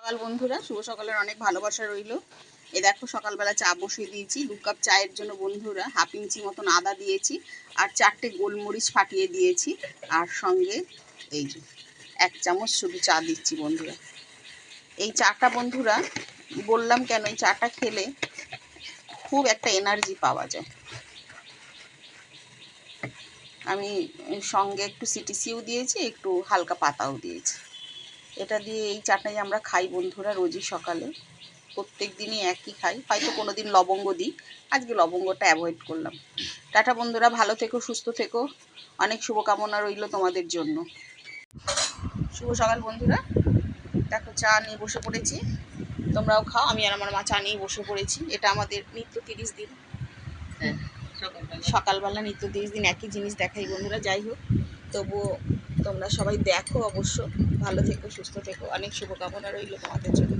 সকাল বন্ধুরা, শুভ সকালের অনেক ভালোবাসা রইল। এই দেখো সকালবেলা চা বসিয়ে দিয়েছি। 2 কাপ চায়ের জন্য বন্ধুরা 1/2 ইঞ্চি মতন আদা দিয়েছি আর 4টে গোলমরিচ ফাটিয়ে দিয়েছি। আর সঙ্গে এই যে 1 চামচ শুধু চা দিচ্ছি বন্ধুরা। এই চাটা বন্ধুরা বললাম কেন, এই চাটা খেলে খুব একটা এনার্জি পাওয়া যায়। আমি সঙ্গে একটু সিটিসিও দিয়েছি, একটু হালকা পাতাও দিয়েছি। এটা দিয়ে এই চাটাই আমরা খাই বন্ধুরা রোজই সকালে। প্রত্যেক দিনই একই খাই, হয়তো কোনো দিন লবঙ্গ দিই, আজকে লবঙ্গটা অ্যাভয়েড করলাম। টাটা বন্ধুরা, ভালো থেকো, সুস্থ থেকো, অনেক শুভকামনা রইল তোমাদের জন্য। শুভ সকাল বন্ধুরা, দেখো চা নিয়ে বসে পড়েছি, তোমরাও খাও। আমি আর আমার মা চা নিয়ে বসে পড়েছি। এটা আমাদের নিত্য 30 দিন, সকালবেলা নিত্য 30 দিন একই জিনিস দেখাই বন্ধুরা। যাই হোক, তবুও তোমরা সবাই দেখো অবশ্য। ভালো থেকো, সুস্থ থেকো, অনেক শুভকামনা রইল তোমাদের জন্য।